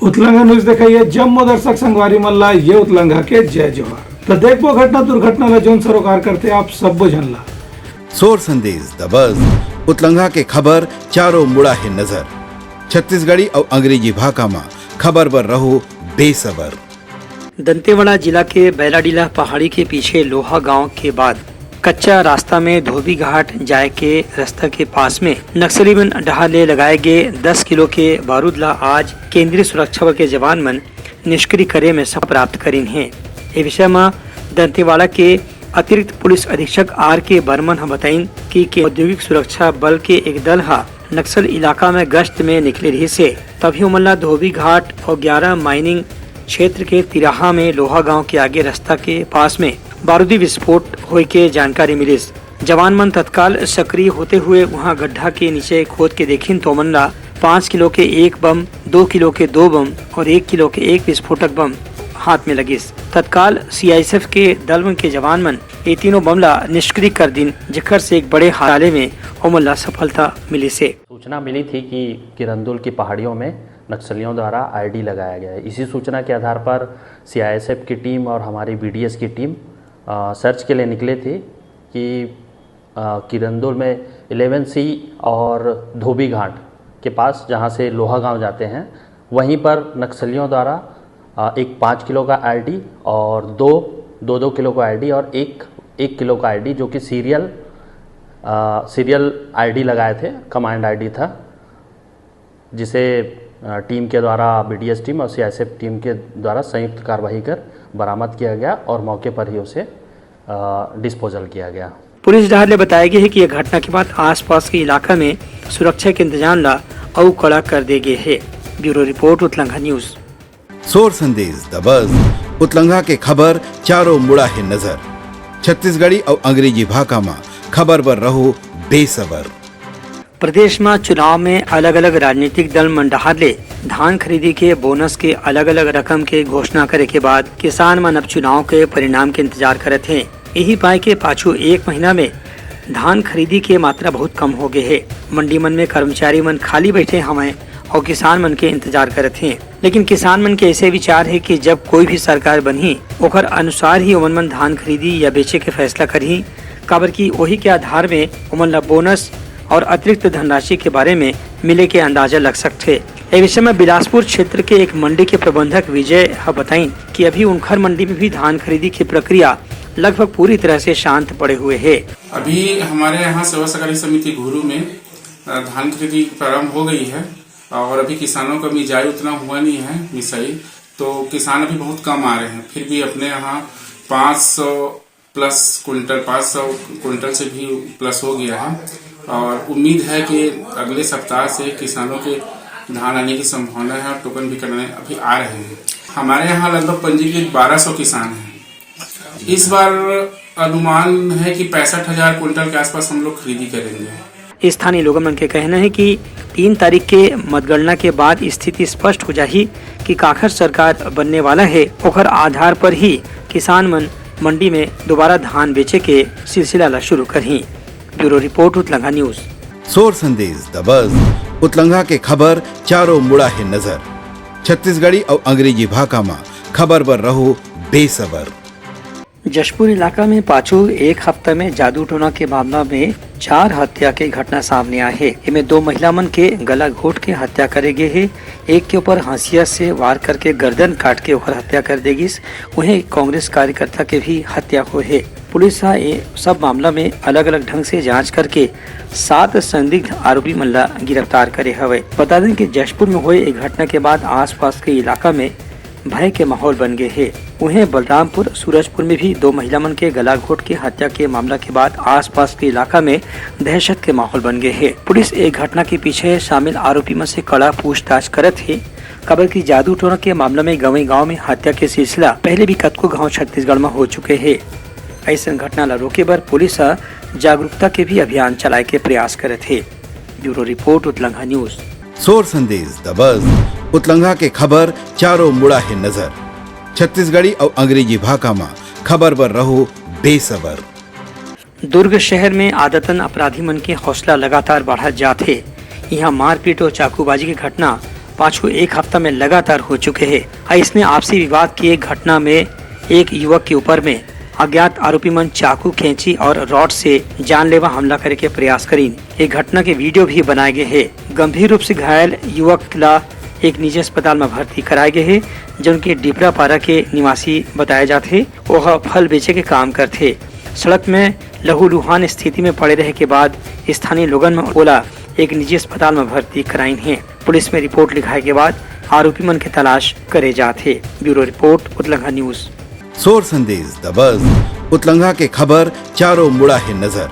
उतलंगा news देखाइए Jammu दर्शक संगवारी मल्ला ये उतलंगा के जय जोहार। तो देखो घटना दुर्घटना ला जोन सरोकार करते आप सब जनला सोर संदेश दबज उतलंगा के खबर चारों मुड़ा है नजर छत्तीसगढ़ी और अंग्रेजी भाषा में खबर पर रहो बेसबर। दंतेवाड़ा जिला के बैलाडीला पहाड़ी के पीछे लोहा गांव के बाद कच्चा रास्ता में धोबी घाट जाए के रास्ता के पास में नक्सली मन ढहाले लगाए गए 10 किलो के बारूद ला आज केंद्रीय सुरक्षा बल के जवान मन निष्क्रिय करे में सफल प्राप्त करीन है। ये विषय में दंतेवाड़ा के अतिरिक्त पुलिस अधीक्षक आर के बर्मन हम बताइन कि औद्योगिक सुरक्षा बल के एक दल हा नक्सल इलाका में गश्त में निकले रही से तभी उमल्ला धोबी घाट और 11 माइनिंग क्षेत्र के तिराहा में लोहा गांव के आगे रास्ता के पास में बारूदी विस्फोट होने के जानकारी मिली। जवान मन तत्काल सक्रिय होते हुए वहां गड्ढा के नीचे खोद के देखिन तो मनला 5 किलो के 1 बम, 2 किलो के 2 बम और 1 किलो के 1 विस्फोटक बम हाथ में लगी। तत्काल सीआईएसएफ के दल के जवान मन ये तीनों बमला निष्क्रिय कर दिन जिकर से एक बड़े हाले में उमल्ला सफलता मिली से सूचना मिली थी कि किरंदुल की पहाड़ियों में नक्सलियों द्वारा आईडी लगाया गया है। इसी सूचना के आधार पर सीआईएसएफ की टीम और हमारी बीडीएस की टीम सर्च के लिए निकले थे कि किरंदुल में 11C और धोबी घाट के पास जहां से लोहा गांव जाते हैं वहीं पर नक्सलियों द्वारा एक 5 किलो का आईडी और 2 किलो का आईडी और एक किलो का आईडी जो कि सीरियल आईडी लगाए थे, कमांड आईडी था, जिसे टीम के द्वारा बीडीएस टीम और सीआईएसएफ टीम के द्वारा संयुक्त कार्रवाई कर बरामद किया गया और मौके पर ही उसे डिस्पोजल किया गया। पुलिस डहार ने बताया गया है कि यह घटना के बाद आसपास के इलाका में सुरक्षा के इंतजाम ला और कड़ा कर दिए गए है। ब्यूरो रिपोर्ट उतलंगा न्यूज। सोर संदेश दबज उतलंगा के खबर चारों मुड़ा है नजर छत्तीसगढ़ी और अंग्रेजी भाषा में खबर पर रहो बेसबर। प्रदेश में चुनाव में अलग अलग राजनीतिक दल मंडहाले धान खरीदी के बोनस के अलग अलग रकम के घोषणा करे के बाद किसान मन अब चुनाव के परिणाम के इंतजार करते हैं। यही पाए के पाछू 1 महीना में धान खरीदी के मात्रा बहुत कम हो गए है। मंडी मन में कर्मचारी मन खाली बैठे हमें और किसान मन के इंतजार करते हैं। लेकिन किसान मन के ऐसे विचार है कि जब कोई भी सरकार बनी ओकर अनुसार ही उमन मन धान खरीदी या बेचे के फैसला करी, काबर की वही के आधार में उमन ला बोनस और अतिरिक्त धनराशि के बारे में मिले के अंदाजा लग सकते। इस विषय में बिलासपुर क्षेत्र के एक मंडी के प्रबंधक विजय बताइन कि अभी उनखर मंडी में भी धान खरीदी की प्रक्रिया लगभग पूरी तरह से शांत पड़े हुए है। अभी हमारे यहाँ सेवा सहकारी समिति घुरू में धान खरीदी प्रारंभ हो गई है और अभी किसानों का मिजाज उतना हुआ नहीं है मिसाई, तो किसान अभी बहुत कम आ रहे हैं। फिर भी अपने यहाँ 500 क्विंटल से भी प्लस हो गया है और उम्मीद है कि अगले सप्ताह से किसानों के धान आने की संभावना है और टोकन भी करने अभी आ रहे हैं। हमारे यहाँ लगभग पंजीकृत 1200 किसान हैं। इस बार अनुमान है कि 65,000 क्विंटल के आसपास हम लोग खरीदी करेंगे। स्थानीय लोगों मन के कहना है कि 3 तारीख के मतगणना के बाद स्थिति स्पष्ट हो जाही कि काखर सरकार बनने वाला है, ओकर आधार पर ही किसान मन मंडी में दोबारा धान बेचे के सिलसिला ला शुरू करही। ब्यूरो रिपोर्ट उतलंगा न्यूज। सोर संदेश दबज उतलंगा के खबर चारों मुड़ा है नजर छत्तीसगढ़ी और अंग्रेजी भाषा में खबर पर रहो बेसबर। जशपुर इलाका में पाछू एक हफ्ता में जादू टोना के मामला में 4 हत्या के घटना सामने आए है। इनमें 2 महिला मन के गला घोट के हत्या करे गए है। एक के ऊपर हंसिया से वार करके गर्दन काट के ओकर हत्या कर देगी। वहीं कांग्रेस कार्यकर्ता के भी हत्या हुए है। पुलिस ये सब मामला में अलग अलग ढंग से जांच करके 7 संदिग्ध आरोपी मन ला गिरफ्तार करे हवे। बता दें कि जशपुर में हुए एक घटना के बाद आसपास के इलाका में भय के माहौल बन गए है। वहीं बलरामपुर सूरजपुर में भी 2 महिला मन के गला घोट के हत्या के मामला के बाद आसपास के इलाका में दहशत के माहौल बन गए है। पुलिस एक घटना के पीछे शामिल आरोपी में से कड़ा पूछताछ करत है। खबर की जादू टोना के मामला में गाँव में हत्या के सिलसिला पहले भी कतको गाँव छत्तीसगढ़ में हो चुके है। ऐसा घटना ला रोके बर पुलिस जागरूकता के भी अभियान चलाए के प्रयास करे थे। ब्यूरो रिपोर्ट उतलंगा न्यूज। सोर संदेश दबज उतलंगा के खबर चारों मुड़ा है नजर छत्तीसगढ़ी और अंग्रेजी भाषा में खबर पर रहो बेसबर। दुर्ग शहर में आदतन अपराधी मन के हौसला लगातार बढ़ा जाते। यहाँ मारपीट और चाकूबाजी की घटना पाछू एक हफ्ता में लगातार हो चुके हैं। ऐसने आपसी विवाद की एक घटना में एक युवक के ऊपर में अज्ञात आरोपी मन चाकू, कैंची और रॉड से जानलेवा हमला करे के प्रयास करीन। एक घटना के वीडियो भी बनाए गए हैं। गंभीर रूप से घायल युवक ला एक निजी अस्पताल में भर्ती कराए गए हैं, जो उनके डिपरा पारा के निवासी बताए जाते। वह फल बेचे के काम करते। सड़क में लहूलुहान स्थिति में पड़े रहे के बाद स्थानीय लोगों में बोला एक निजी अस्पताल में भर्ती कराइन है। पुलिस में रिपोर्ट लिखाए के बाद आरोपी मन के तलाश करे जाते। ब्यूरो रिपोर्ट उतलंघा न्यूज। सोर संदेश द बज़ उतलंघा के खबर चारों मुड़ा है नजर।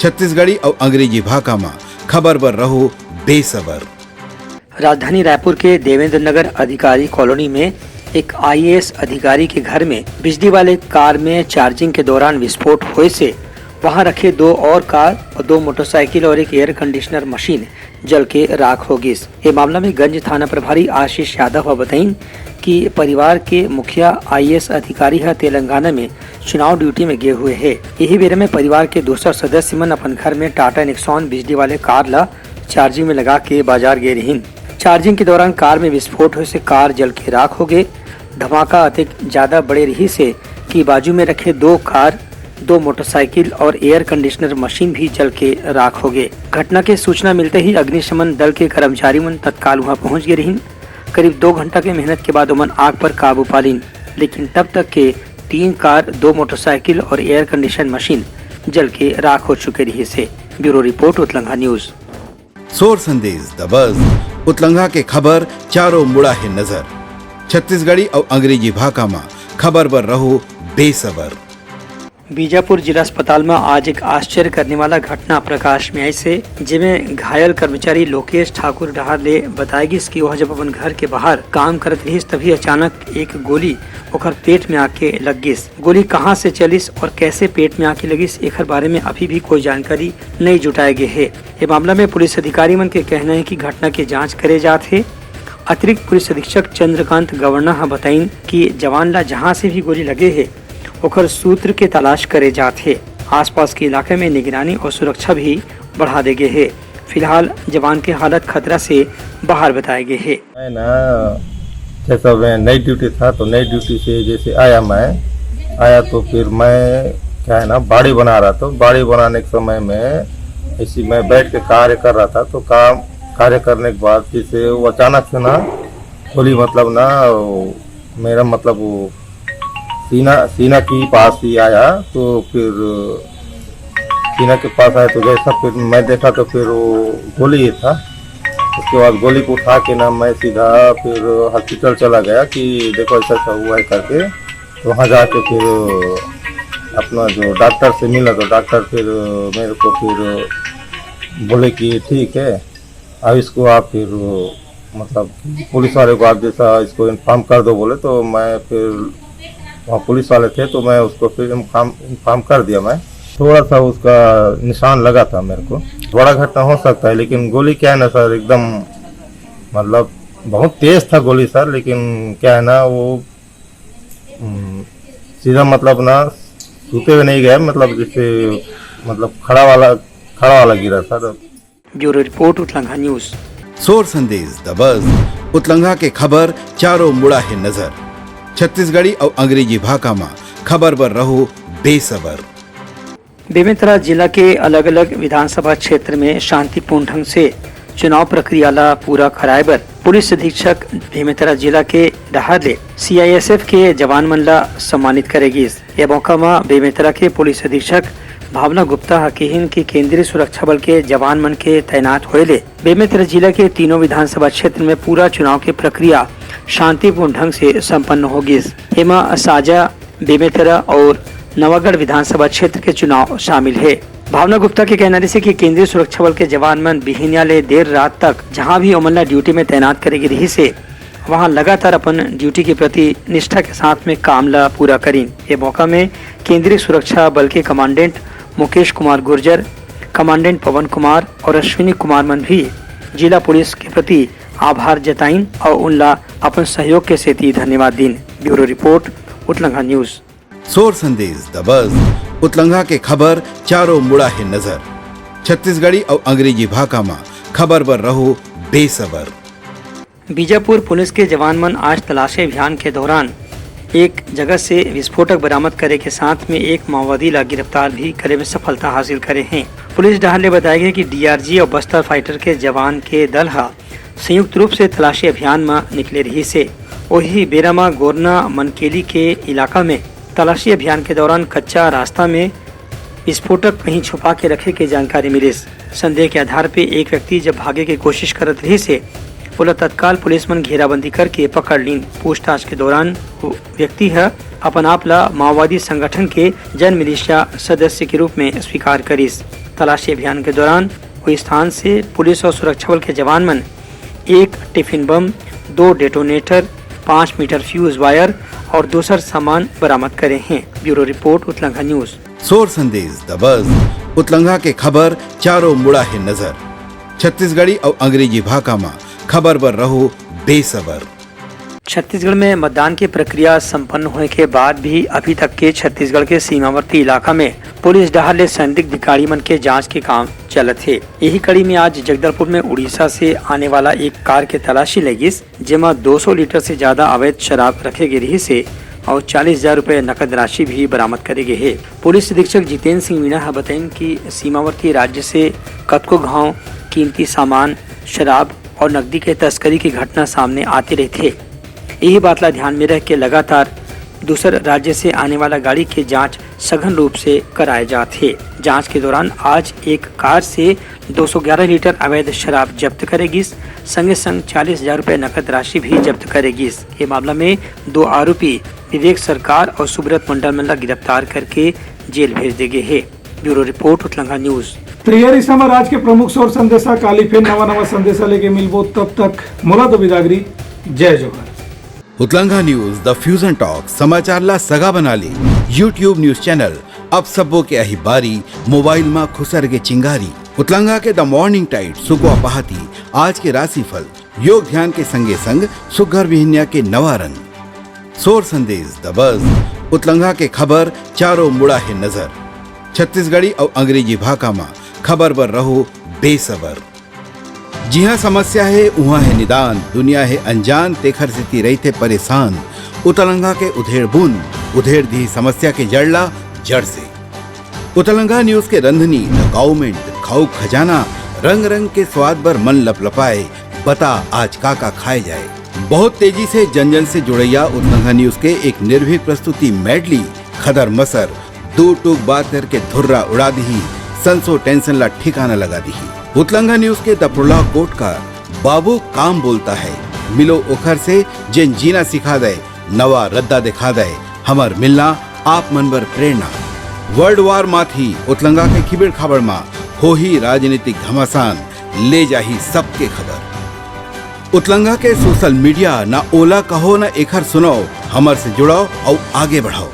छत्तीसगढ़ी और अंग्रेजी भाषा में खबर पर रहो बेसबर। राजधानी रायपुर के देवेंद्र नगर अधिकारी कॉलोनी में एक IAS अधिकारी के घर में बिजली वाले कार में चार्जिंग के दौरान विस्फोट होने से वहां रखे 2 और कार और 2 मोटरसाइकिल और एक एयर कंडीशनर मशीन जल के राख हो गई। ये मामला में गंज थाना प्रभारी आशीष यादव बताइन कि परिवार के मुखिया IAS अधिकारी है तेलंगाना में चुनाव ड्यूटी में गए हुए है। यही बेरे में परिवार के दूसरा सदस्य मन अपन घर में टाटा नेक्सॉन बिजली वाले कार ला चार्जिंग में लगा के बाजार गए रही। चार्जिंग के दौरान कार में विस्फोट होने से कार जल के राख हो गए। धमाका अधिक ज्यादा बड़े रही से कि बाजू में रखे 2 कार, 2 मोटरसाइकिल और एयर कंडीशनर मशीन भी जल के राख हो गए। घटना के सूचना मिलते ही अग्निशमन दल के कर्मचारी मन तत्काल वहां पहुंच गए रही। करीब 2 घंटा के मेहनत के बाद उमन आग पर काबू पा लीन, लेकिन तब तक के 3 कार, 2 मोटरसाइकिल और एयर कंडीशन मशीन जल के राख हो चुके रही से। ब्यूरो रिपोर्ट उतलंघा न्यूज। सोर संदेश द बज़ उतलंघा के खबर चारों मुड़ा है नजर। छत्तीसगढ़ी और अंग्रेजी भाषा में खबर पर रहो बेसबर। बीजापुर जिला अस्पताल में आज एक आश्चर्य करने वाला घटना प्रकाश में आई से, जिसमें घायल कर्मचारी लोकेश ठाकुर डहार ले बताएगी कि वह जब अपन घर के बाहर काम करत रही तभी अचानक एक गोली ओकर पेट में आके लग गई। गोली कहां से चलिस और कैसे पेट में आके लगिस एक बारे में अभी भी कोई जानकारी नहीं जुटाए गए है। ये मामला में पुलिस अधिकारी मन के कहना है कि घटना की जाँच करे जाते। अतिरिक्त पुलिस अधीक्षक चंद्रकांत गवर्ना बताइन कि जवान ला जहाँ से भी गोली लगे है ओकर सूत्र के तलाश करे जाते। आसपास के इलाके में निगरानी और सुरक्षा भी बढ़ा दे गए है। फिलहाल जवान की हालत खतरा से बाहर बताए गए है। मैं ना जैसा मैं नाइट ड्यूटी था तो नाइट ड्यूटी से जैसे आया तो फिर मैं क्या है ना बाड़ी बना रहा था। बाड़ी बनाने के समय में ऐसी मैं बैठ के कार्य कर रहा था तो कार्य करने के बाद जैसे वो अचानक से ना गोली मतलब ना मेरा मतलब वो सीना के पास ही आया। तो फिर सीना के पास आया तो जैसा फिर मैं देखा तो फिर वो गोली ही था। उसके बाद गोली को उठा के ना मैं सीधा फिर हॉस्पिटल चला गया कि देखो ऐसा ऐसा हुआ है करके। तो वहाँ जाके फिर अपना जो डॉक्टर से मिला तो डॉक्टर फिर मेरे को फिर बोले कि ठीक है अब इसको आप फिर मतलब पुलिस वाले को आप जैसा इसको इन्फॉर्म कर दो बोले। तो मैं फिर वहाँ पुलिस वाले थे तो मैं उसको फिर इन्फॉर्म कर दिया। मैं थोड़ा सा उसका निशान लगा था मेरे को। बड़ा घटना हो सकता है लेकिन गोली क्या है ना सर एकदम मतलब बहुत तेज था गोली सर। लेकिन क्या है ना वो सीधा मतलब ना सूते हुए नहीं गया मतलब जैसे मतलब खड़ा वाला गिरा सर। ब्यूरो रिपोर्ट उतलंघा न्यूज। सोर संदेश द बज़ उतलंघा के खबर चारों मुड़ा है नजर। छत्तीसगढ़ी और अंग्रेजी भाषा में खबर पर रहो बेसबर। बेमेतरा जिला के अलग अलग विधानसभा क्षेत्र में शांतिपूर्ण ढंग से चुनाव प्रक्रिया ला पूरा कराए बर पुलिस अधीक्षक बेमेतरा जिला के डहार ले CISF के जवान मन ला सम्मानित करेगी। यह मौका में बेमेतरा के पुलिस अधीक्षक भावना गुप्ता हकीहिन की केंद्रीय सुरक्षा बल के जवान मन के तैनात होए ले बेमेतरा जिला के तीनों विधानसभा क्षेत्र में पूरा चुनाव की प्रक्रिया शांतिपूर्ण ढंग से संपन्न होगी। एमा साजा, बेमेतरा और नवागढ़ विधानसभा क्षेत्र के चुनाव शामिल है। भावना गुप्ता के कहना से कि केंद्रीय सुरक्षा बल के जवान मन बिहिनिया ले देर रात तक जहां भी अमला ड्यूटी में तैनात करेगी रही से वहां लगातार अपन ड्यूटी के प्रति निष्ठा के साथ में काम ला पूरा करी। ये मौका में केंद्रीय सुरक्षा बल के कमांडेंट मुकेश कुमार गुर्जर, कमांडेंट पवन कुमार और अश्विनी कुमार मन भी जिला पुलिस के प्रति आभार जताइन और उनला अपन सहयोग के सेती धन्यवाद दिन। ब्यूरो रिपोर्ट उतलंघा न्यूज। सोर संदेश द बज़ उतलंघा के खबर चारों मुड़ा है नजर। छत्तीसगढ़ी और अंग्रेजी भाषा में खबर पर रहो बेसबर। बीजापुर पुलिस के जवान मन आज तलाशी अभियान के दौरान एक जगह से विस्फोटक बरामद करे के साथ में एक माओवादी ला गिरफ्तार भी करे में सफलता हासिल करे हैं। पुलिस डहार ने बताया गया कि डीआरजी और बस्तर फाइटर के जवान के दल हा संयुक्त रूप से तलाशी अभियान में निकले रही से वही बेरामा गोरना मनकेली के इलाका में तलाशी अभियान के दौरान कच्चा रास्ता में विस्फोटक कहीं छुपा के रखे की जानकारी मिली। संदेह के आधार पे एक व्यक्ति जब भागे की कोशिश करत रही से पुलिस तत्काल पुलिस मन घेराबंदी करके पकड़ ली। पूछताछ के दौरान व्यक्ति है अपन आप ला माओवादी संगठन के जन मिलिशिया सदस्य के रूप में स्वीकार करीस। तलाशी अभियान के दौरान हुई स्थान से पुलिस और सुरक्षा बल के जवान मन एक tiffin bomb, 2 detonator, 5 metre fuse wire और दूसर सामान बरामद करे हैं। ब्यूरो रिपोर्ट उतलंघा न्यूज। सोर संदेश द बज़ उतलंघा के खबर चारों मुड़ा है नजर। छत्तीसगढ़ी और अंग्रेजी भाषा में खबर पर रहो बेसबर। छत्तीसगढ़ में मतदान की प्रक्रिया संपन्न होने के बाद भी अभी तक के छत्तीसगढ़ के सीमावर्ती इलाका में पुलिस डहार ले संदिग्ध अधिकारी मन के जांच के काम चलत है। यही कड़ी में आज जगदलपुर में उड़ीसा से आने वाला एक कार के तलाशी लगिस, जेमा 200 लीटर से ज्यादा अवैध शराब रखे गए रही से और 40,000 रुपए नकद राशि भी बरामद करे गए है। पुलिस अधीक्षक जितेंद्र सिंह मीणा बताइन कि सीमावर्ती राज्य से कतको गांव कीमती सामान, शराब और नकदी के तस्करी की घटना सामने आती रहती है। यही बात ला ध्यान में रख के लगातार दूसरे राज्य से आने वाला गाड़ी की जांच सघन रूप से कराए जाते है। जांच के दौरान आज एक कार से 211 लीटर अवैध शराब जब्त करेगी, संगे संग 40,000 रुपए नकद राशि भी जब्त करेगी। ये मामला में 2 आरोपी विवेक सरकार और सुब्रत मंडल मन गिरफ्तार करके जेल भेज दे गए है। ब्यूरो रिपोर्ट उतलंघा न्यूज। त्रियरी समय आज के प्रमुख सोर संदेशा काली फिर नवा संदेशा लेके मिलबो, तब तक मोला तो बिदागरी। जय जोहार। उतलंघा न्यूज द फ्यूजन टॉक समाचार ला सगा बना ली। यूट्यूब न्यूज चैनल अब सबो के अही बारी मोबाइल में खुसर के चिंगारी। उतलंघा के द मॉर्निंग टाइड सुगवा पहाती आज के राशिफल योग ध्यान के संगे संग सुगर विहिन्या के नवा रंग। सोर संदेश द बज़ उतलंघा के खबर चारों मुड़ा है नजर। छत्तीसगढ़ी और अंग्रेजी भाषा में खबर पर रहो बेसबर। जी हाँ, समस्या है वहाँ है निदान, दुनिया है अनजान तेखर से रहते परेशान। उतलंघा के उधेड़ बूंद उधेड़ दी समस्या के जड़ला जड़ से। उतलंघा न्यूज के रंधनी द गवर्नमेंट खाऊ खजाना रंग रंग के स्वाद पर मन लपलपाए। बता आज का खाए जाए। बहुत तेजी से जन जन से जुड़ैया उतलंघा न्यूज के एक निर्भीक प्रस्तुति मेडली खदर मसर दो टूक बात करके धुर्रा उड़ा दी, संसो टेंशन ला ठिकाना लगा दी। उतलंघा न्यूज के द प्रोलॉग कोटकार बाबू काम बोलता है, मिलो ओखर से जिन जीना सिखा दे, नवा रद्दा दिखा दे, हमर मिलना आप मनबर प्रेरणा। वर्ल्ड वार माथी उतलंघा के खिबड़ खबर मा हो ही राजनीतिक घमासान, ले जाही सबके खबर। उतलंघा के सोशल मीडिया ना ओला कहो ना एखर सुनाओ, हमर से जुड़ाओ और आगे बढ़ाओ।